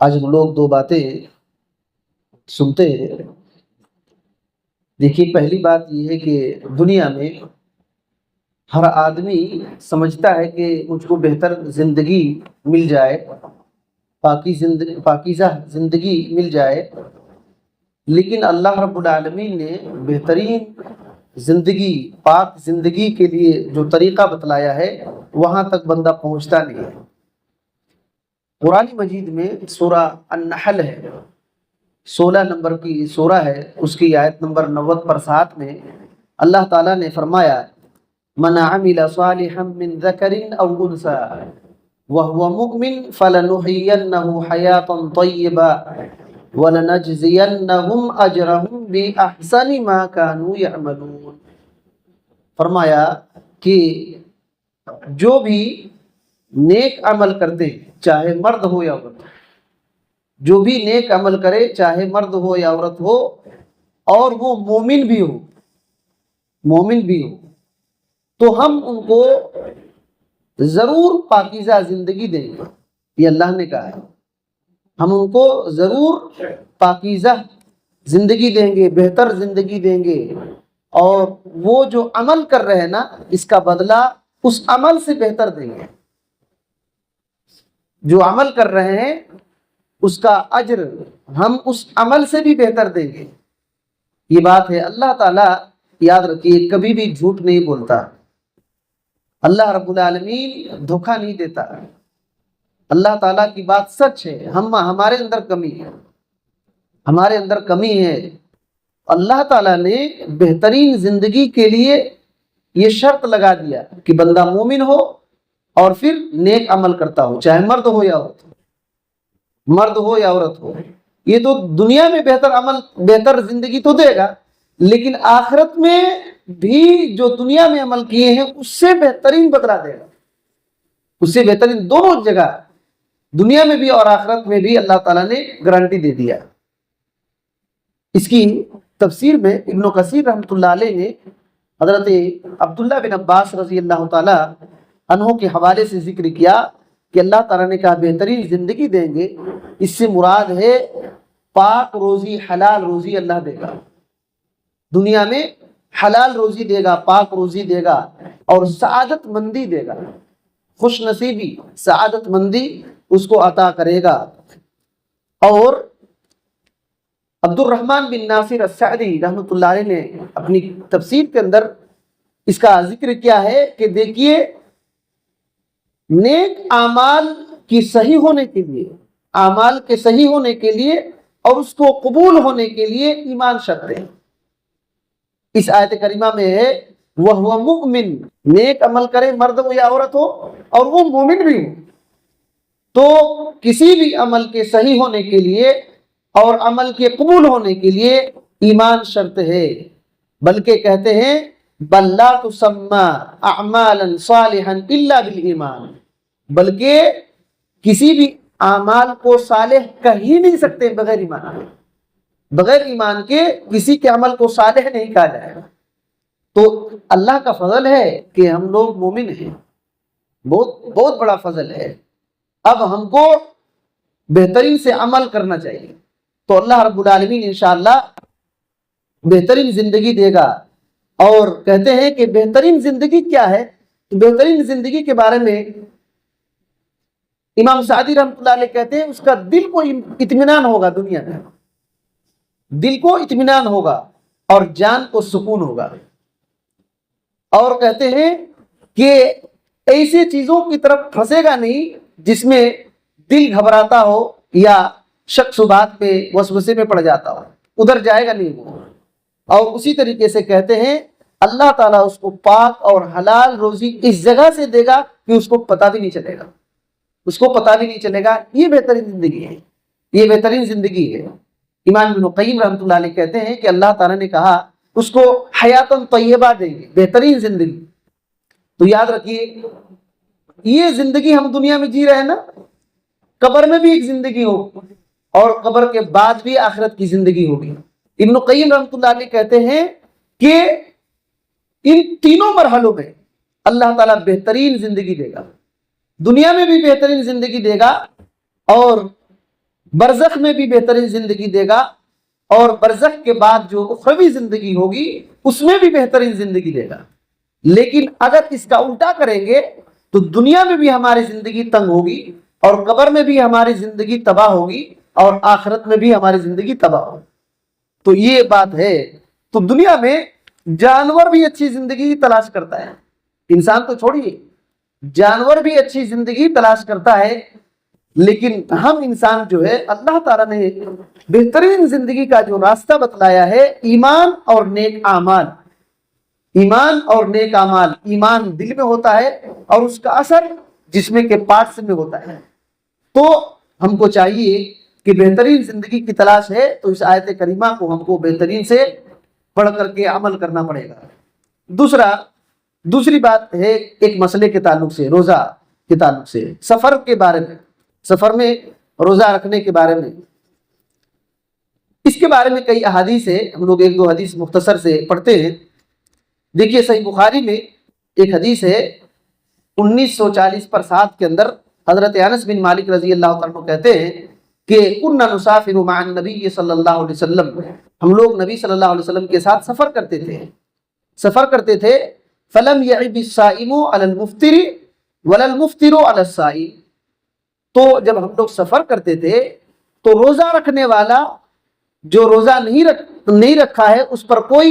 آج ہم لوگ دو باتیں سنتے ہیں۔ دیکھیے، پہلی بات یہ ہے کہ دنیا میں ہر آدمی سمجھتا ہے کہ مجھ کو بہتر زندگی مل جائے، پاکیزہ زندگی مل جائے، لیکن اللہ رب العالمین نے بہترین زندگی، پاک زندگی کے لیے جو طریقہ بتلایا ہے وہاں تک بندہ پہنچتا نہیں ہے۔ قرآن مجید میں سورہ النحل ہے، 16 نمبر کی سورہ ہے، اس کی آیت نمبر 90 پر 7 میں اللہ تعالیٰ نے فرمایا: من عمل صالحا من ذکر او انثى وهو مؤمن فلنحيينه حياة طيبة ولنجزينهم اجرهم باحسن ما كانوا يعملون۔ فرمایا کہ جو بھی نیک عمل کرتے ہیں، چاہے مرد ہو یا عورت، جو بھی نیک عمل کرے چاہے مرد ہو یا عورت ہو، اور وہ مومن بھی ہو، تو ہم ان کو ضرور پاکیزہ زندگی دیں گے۔ یہ اللہ نے کہا ہے، ہم ان کو ضرور پاکیزہ زندگی دیں گے، بہتر زندگی دیں گے، اور وہ جو عمل کر رہے ہیں نا، اس کا بدلہ اس عمل سے بہتر دیں گے۔ جو عمل کر رہے ہیں اس کا اجر ہم اس عمل سے بھی بہتر دیں گے۔ یہ بات ہے، اللہ تعالیٰ یاد رکھیے کبھی بھی جھوٹ نہیں بولتا، اللہ رب العالمین دھوکہ نہیں دیتا، اللہ تعالیٰ کی بات سچ ہے۔ ہمارے اندر کمی ہے۔ اللہ تعالیٰ نے بہترین زندگی کے لیے یہ شرط لگا دیا کہ بندہ مومن ہو اور پھر نیک عمل کرتا ہو، چاہے مرد ہو یا عورت ہو۔ یہ تو دنیا میں بہتر زندگی تو دے گا، لیکن آخرت میں بھی جو دنیا میں عمل کیے ہیں اس سے بہترین بدلہ دے گا، اس سے بہترین، دونوں جگہ، دنیا میں بھی اور آخرت میں بھی اللہ تعالیٰ نے گارنٹی دے دیا۔ اس کی تفسیر میں ابن کثیر رحمۃ اللہ علیہ نے حضرت عبداللہ بن عباس رضی اللہ تعالی عنہ کے حوالے سے ذکر کیا کہ اللہ تعالیٰ نے کہا بہترین زندگی دیں گے، اس سے مراد ہے پاک روزی، حلال روزی اللہ دے گا۔ دنیا میں حلال روزی دے گا، پاک روزی دے گا، اور سعادت مندی دے گا، خوش نصیبی، سعادت مندی اس کو عطا کرے گا۔ اور عبد الرحمن بن ناصر السعدی رحمۃ اللہ علیہ نے اپنی تفسیر کے اندر اس کا ذکر کیا ہے کہ دیکھیے، نیک اعمال کی صحیح ہونے کے لیے، اعمال کے صحیح ہونے کے لیے اور اس کو قبول ہونے کے لیے ایمان شرط ہے۔ اس آیت کریمہ میں ہے وَهُوَ مُؤْمِن، نیک عمل کرے، مرد ہو یا عورت ہو، اور وہ مومن بھی ہو۔ تو کسی بھی عمل کے صحیح ہونے کے لیے اور عمل کے قبول ہونے کے لیے ایمان شرط ہے، بلکہ کہتے ہیں بل لا تسمى اعمالا صالحا الا بالایمان، بلکہ کسی بھی اعمال کو صالح کہہ ہی نہیں سکتے بغیر ایمان کے، بغیر ایمان کے کسی کے عمل کو صالح نہیں کہا جائے گا۔ تو اللہ کا فضل ہے کہ ہم لوگ مومن ہیں، بہت بڑا فضل ہے۔ اب ہم کو بہترین سے عمل کرنا چاہیے، تو اللہ رب العالمین انشاءاللہ بہترین زندگی دے گا۔ اور کہتے ہیں کہ بہترین زندگی کیا ہے؟ بہترین زندگی کے بارے میں امام سعدی رحمۃ اللہ علیہ کہتے ہیں اس کا دل کو اطمینان ہوگا، دنیا میں دل کو اطمینان ہوگا اور جان کو سکون ہوگا۔ اور کہتے ہیں کہ ایسی چیزوں کی طرف پھنسے گا نہیں جس میں دل گھبراتا ہو یا شک شبہات پہ وسوسے میں پڑ جاتا ہو، ادھر جائے گا نہیں وہ۔ اور اسی طریقے سے کہتے ہیں اللہ تعالیٰ اس کو پاک اور حلال روزی اس جگہ سے دے گا کہ اس کو پتہ بھی نہیں چلے گا، یہ بہترین زندگی ہے، یہ بہترین زندگی ہے۔ امام ابن قیم رحمۃ اللہ علیہ کہتے ہیں کہ اللہ تعالیٰ نے کہا اس کو حیات طیبہ دیں گے، بہترین زندگی۔ تو یاد رکھیے، یہ زندگی ہم دنیا میں جی رہے ہیں نا، قبر میں بھی ایک زندگی ہو اور قبر کے بعد بھی آخرت کی زندگی ہوگی۔ ابن قیم رحمۃ اللہ علیہ کہتے ہیں کہ ان تینوں مرحلوں میں اللہ تعالیٰ بہترین زندگی دے گا، دنیا میں بھی بہترین زندگی دے گا اور برزخ میں بھی بہترین زندگی دے گا اور برزخ کے بعد جو اخروی زندگی ہوگی اس میں بھی بہترین زندگی دے گا. لیکن اگر اس کا الٹا کریں گے تو دنیا میں بھی ہماری زندگی تنگ ہوگی اور قبر میں بھی ہماری زندگی تباہ ہوگی اور آخرت میں بھی ہماری زندگی تباہ ہوگی. تو یہ بات ہے. تو دنیا میں جانور بھی اچھی زندگی تلاش کرتا ہے، انسان تو چھوڑیے، جانور بھی اچھی زندگی تلاش کرتا ہے. لیکن ہم انسان جو ہے اللہ تعالیٰ نے بہترین زندگی کا جو راستہ بتلایا ہے ایمان اور نیک اعمال. ایمان اور نیک اعمال. ایمان دل میں ہوتا ہے اور اس کا اثر جسم کے پارٹس میں ہوتا ہے. تو ہم کو چاہیے کہ بہترین زندگی کی تلاش ہے تو اس آیت کریمہ کو ہم کو بہترین سے پڑھ کر کے عمل کرنا پڑے گا. دوسری بات ہے ایک مسئلے کے تعلق سے، روزہ کے تعلق سے، سفر کے بارے میں، سفر میں روزہ رکھنے کے بارے میں. اس کے بارے میں کئی احادیث ہے، ہم لوگ ایک دو حدیث مختصر سے پڑھتے ہیں. دیکھیے صحیح بخاری میں ایک حدیث ہے 1940/7 کے اندر حضرت انس بن مالک رضی اللہ عنہ کہتے ہیں کہ کنا نسافر مع النبی صلی اللہ علیہ وسلم، ہم لوگ نبی صلی اللہ علیہ وسلم کے ساتھ سفر کرتے تھے. فلم يعب الصائم على المفطر ولا المفطر على الصائم. تو جب ہم لوگ سفر کرتے تھے تو روزہ رکھنے والا جو روزہ نہیں رکھا ہے اس پر کوئی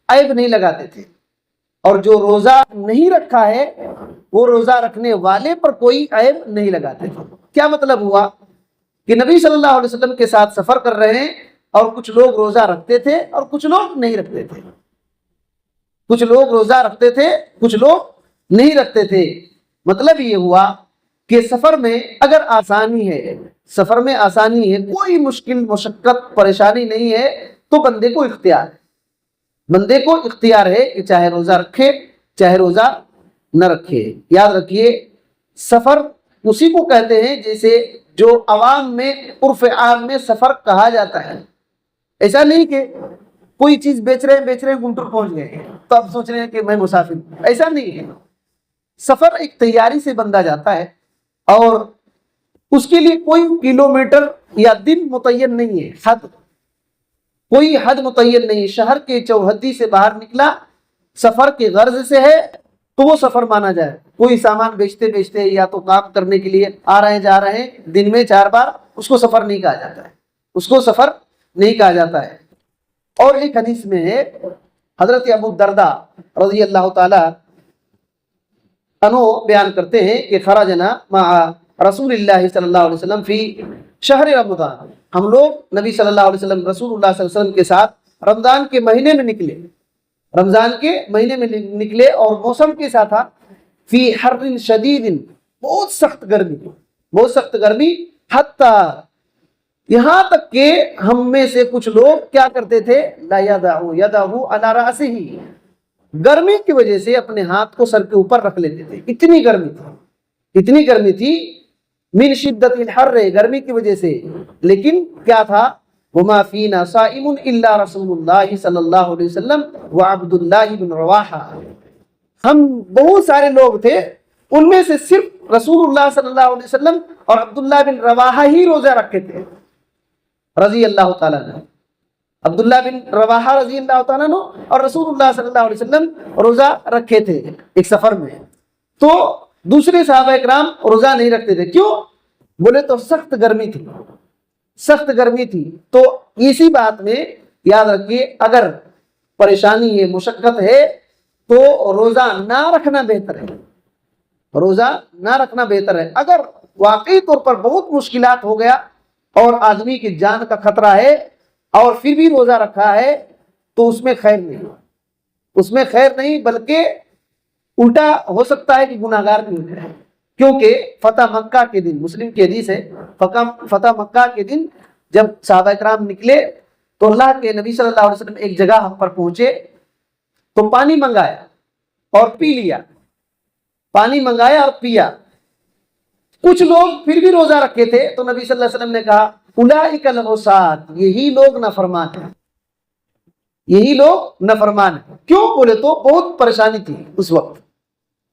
عیب نہیں لگاتے تھے، اور جو روزہ نہیں رکھا ہے وہ روزہ رکھنے والے پر کوئی عیب نہیں لگاتے تھے. کیا مطلب ہوا کہ نبی صلی اللہ علیہ وسلم کے ساتھ سفر کر رہے ہیں اور کچھ لوگ روزہ رکھتے تھے اور کچھ لوگ نہیں رکھتے تھے. کچھ لوگ روزہ رکھتے تھے، کچھ لوگ نہیں رکھتے تھے. مطلب یہ ہوا کہ سفر میں اگر آسانی ہے، سفر میں آسانی ہے، کوئی مشکل مشقت پریشانی نہیں ہے تو بندے کو اختیار ہے کہ چاہے روزہ رکھے چاہے روزہ نہ رکھے. یاد رکھیے سفر اسی کو کہتے ہیں جیسے جو عوام میں عرف عام میں سفر کہا جاتا ہے. ایسا نہیں کہ کوئی چیز بیچ رہے ہیں گنٹور پہنچ گئے تو اب سوچ رہے ہیں کہ میں مسافر ہوں، ایسا نہیں ہے. سفر ایک تیاری سے بندہ جاتا ہے اور اس کے لیے کوئی کلومیٹر یا دن متعین نہیں ہے، کوئی حد متعین نہیں. شہر کے چوہدی سے باہر نکلا سفر کے غرض سے ہے تو وہ سفر مانا جائے. کوئی سامان بیچتے یا تو کام کرنے کے لیے آ رہے ہیں جا رہے ہیں دن میں 4 بار، اس کو سفر نہیں کہا جاتا ہے. اور ایک حدیث میں ہے حضرت ابو الدرداء رضی اللہ تعالی عنہ بیان کرتے ہیں کہ خرجنا مع رسول اللہ صلی اللہ علیہ وسلم فی شہر رمضان. ہم لوگ نبی صلی اللہ علیہ وسلم رسول اللہ صلی اللہ علیہ وسلم کے ساتھ رمضان کے مہینے میں نکلے اور موسم کیسا تھا؟ فی حر شدید، بہت سخت گرمی. حتی یہاں تک کہ ہم میں سے کچھ لوگ کیا کرتے تھے؟ لا یدعو یدہو علی رأسہ، گرمی کی وجہ سے اپنے ہاتھ کو سر کے اوپر رکھ لیتے تھے. اتنی گرمی تھی من شدت الحر، گرمی کی وجہ سے. لیکن کیا تھا؟ وما فینا صائم الا رسول اللہ صلی اللہ علیہ وسلم وعبد اللہ بن رواحہ. ہم بہت سارے لوگ تھے، ان میں سے صرف رسول اللہ صلی اللہ علیہ وسلم اور عبداللہ بن رواحہ ہی روزہ رکھے تھے رضی اللہ تعالیٰ عنہ. عبداللہ بن رواحہ رضی اللہ تعالیٰ عنہ اور رسول اللہ صلی اللہ علیہ وسلم روزہ رکھے تھے ایک سفر میں. تو دوسرے صحابہ اکرام روزہ نہیں رکھتے تھے. کیوں؟ بولے تو سخت گرمی تھی. تو اسی بات میں یاد رکھیے اگر پریشانی ہے، مشقت ہے تو روزہ نہ رکھنا بہتر ہے. اگر واقعی طور پر بہت مشکلات ہو گیا اور آدمی کی جان کا خطرہ ہے اور پھر بھی روزہ رکھا ہے تو اس میں خیر نہیں بلکہ الٹا ہو سکتا ہے کہ گناہگار بھی ہو جائے. کیونکہ فتح مکہ کے دن، مسلم کی حدیث ہے، فتح مکہ کے دن جب صحابہ کرام نکلے تو اللہ کے نبی صلی اللہ علیہ وسلم ایک جگہ پر پہنچے تو پانی منگایا اور پی لیا. کچھ لوگ پھر بھی روزہ رکھے تھے تو نبی صلی اللہ علیہ وسلم نے کہا اولئک العصاۃ، یہی لوگ نافرمان ہیں. کیوں؟ بولے تو بہت پریشانی تھی اس وقت.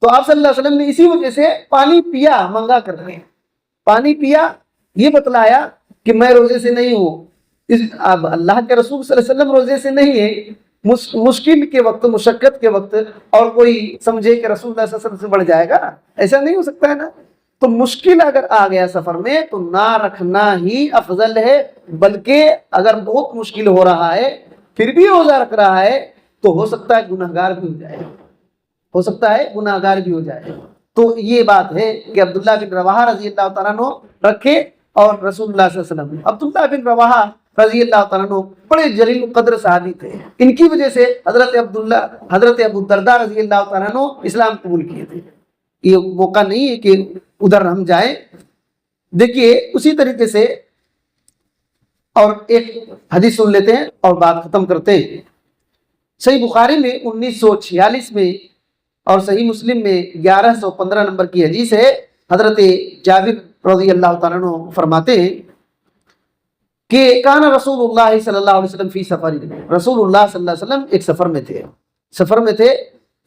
تو آپ صلی اللہ علیہ وسلم نے اسی وجہ سے پانی پیا، منگا کر کے پانی پیا. یہ بتلایا کہ میں روزے سے نہیں ہوں. اب اللہ کے رسول صلی اللہ علیہ وسلم روزے سے نہیں ہے, مشکل کے وقت, مشقت کے وقت, اور کوئی سمجھے کہ رسول اللہ صلی اللہ علیہ وسلم سے بڑھ جائے گا, ایسا نہیں ہو سکتا ہے نا. تو مشکل اگر آ گیا سفر میں تو نہ رکھنا ہی افضل ہے, بلکہ اگر بہت مشکل ہو رہا ہے پھر بھی روزہ رکھ رہا ہے تو ہو سکتا ہے گنہگار بھی ہو جائے, ہو سکتا ہے گنہگار بھی ہو جائے. تو یہ بات ہے کہ عبداللہ بن رواحہ رضی اللہ تعالیٰ عنہ رکھے اور رسول اللہ صلی اللہ علیہ وسلم. عبداللہ بن رواحہ رضی اللہ تعالیٰ عنہ بڑے جلیل قدر صحابی تھے, ان کی وجہ سے حضرت ابو الدرداء رضی اللہ تعالیٰ عنہ اسلام قبول کیے تھے. یہ موقع نہیں ہے کہ ادھر ہم جائیں. دیکھیے اسی طریقے سے اور ایک حدیث سن لیتے ہیں اور بات ختم کرتے ہیں. صحیح بخاری میں 1946 میں اور صحیح مسلم میں 1115 نمبر کی حدیث ہے. حضرت جابر رضی اللہ تعالیٰ عنہ فرماتے ہیں کہ کان رسول اللہ صلی اللہ علیہ وسلم فی سفر, رسول اللہ صلی اللہ علیہ وسلم ایک سفر میں تھے.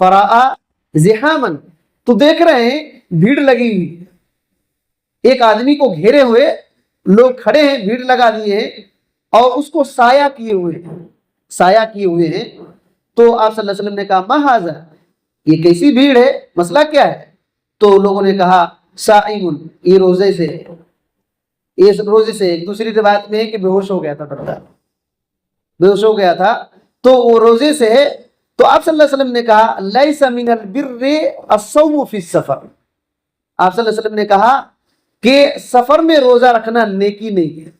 فرآ زحامن, تو دیکھ رہے ہیں بھیڑ لگی ہوئی, ایک آدمی کو گھیرے ہوئے لوگ کھڑے ہیں, بھیڑ لگا دیے ہیں اور اس کو سایہ کیے ہوئے ہیں. تو آپ صلی اللہ علیہ وسلم نے کہا ما ھذا, یہ کیسی بھیڑ ہے, مسئلہ کیا ہے؟ تو لوگوں نے کہا صائم, یہ روزے سے, یہ روزے سے. ایک دوسری روایت میں ہے کہ بے ہوش ہو گیا تھا, بے ہوش ہو گیا تھا, تو وہ روزے سے ہے. تو آپ صلی اللہ علیہ وسلم نے کہا لیس من البر الصوم فی السفر, آپ صلی اللہ علیہ وسلم نے کہا کہ سفر میں روزہ رکھنا نیکی نہیں ہے.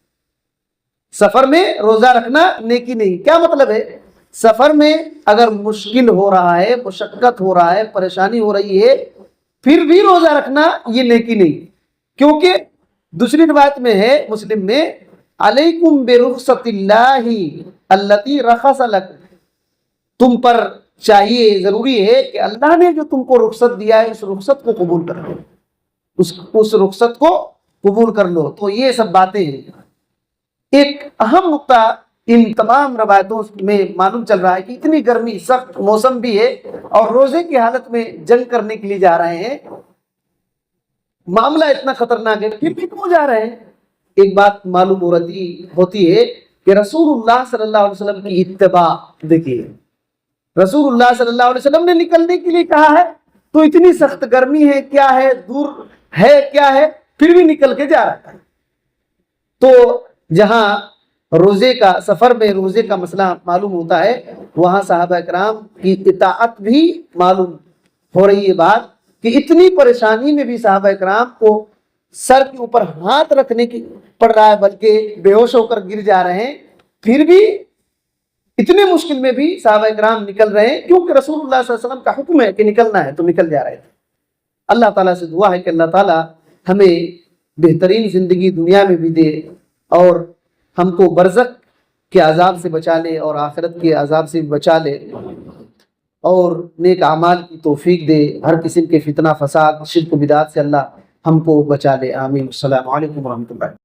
سفر میں روزہ رکھنا نیکی نہیں. کیا مطلب ہے؟ سفر میں اگر مشکل ہو رہا ہے, مشقت ہو رہا ہے, پریشانی ہو رہی ہے, پھر بھی روزہ رکھنا یہ نیکی نہیں. کیونکہ دوسری روایت میں ہے مسلم میں علیکم برخصت اللہ التی رخص لکم, تم پر چاہیے, ضروری ہے کہ اللہ نے جو تم کو رخصت دیا ہے اس رخصت کو قبول کر لو, اس رخصت کو قبول کر لو. تو یہ سب باتیں ہیں. ایک اہم نقطہ ان تمام روایتوں میں معلوم چل رہا ہے کہ اتنی گرمی, سخت موسم بھی ہے اور روزے کی حالت میں جنگ کرنے کے لیے جا رہے ہیں, معاملہ اتنا خطرناک ہے, پھر بھی کیوں جا رہے ہیں؟ ایک بات معلوم ہوتی ہے کہ رسول اللہ صلی اللہ علیہ وسلم کی اتباع. دیکھیے رسول اللہ صلی اللہ علیہ وسلم نے نکلنے کے لیے کہا ہے تو اتنی سخت گرمی ہے, کیا ہے, دور ہے, کیا ہے, پھر بھی نکل کے جا رہا ہے. تو جہاں روزے کا, سفر میں روزے کا مسئلہ معلوم ہوتا ہے, وہاں صحابہ کرام کی اطاعت بھی معلوم ہو رہی ہے. بات کہ اتنی پریشانی میں بھی صحابہ کرام کو سر کے اوپر ہاتھ رکھنے کی پڑ رہا ہے, بلکہ بے ہوش ہو کر گر جا رہے ہیں, پھر بھی اتنے مشکل میں بھی صحابہ کرام نکل رہے ہیں, کیونکہ رسول اللہ صلی اللہ علیہ وسلم کا حکم ہے کہ نکلنا ہے, تو نکل جا رہے تھے. اللہ تعالیٰ سے دعا ہے کہ اللہ تعالیٰ ہمیں بہترین زندگی دنیا میں بھی دے اور ہم کو برزخ کے عذاب سے بچا لے اور آخرت کے عذاب سے بچا لے اور نیک اعمال کی توفیق دے. ہر قسم کے فتنہ فساد, شرک و بدعات سے اللہ ہم کو بچا لے. آمین. السلام علیکم ورحمۃ اللہ.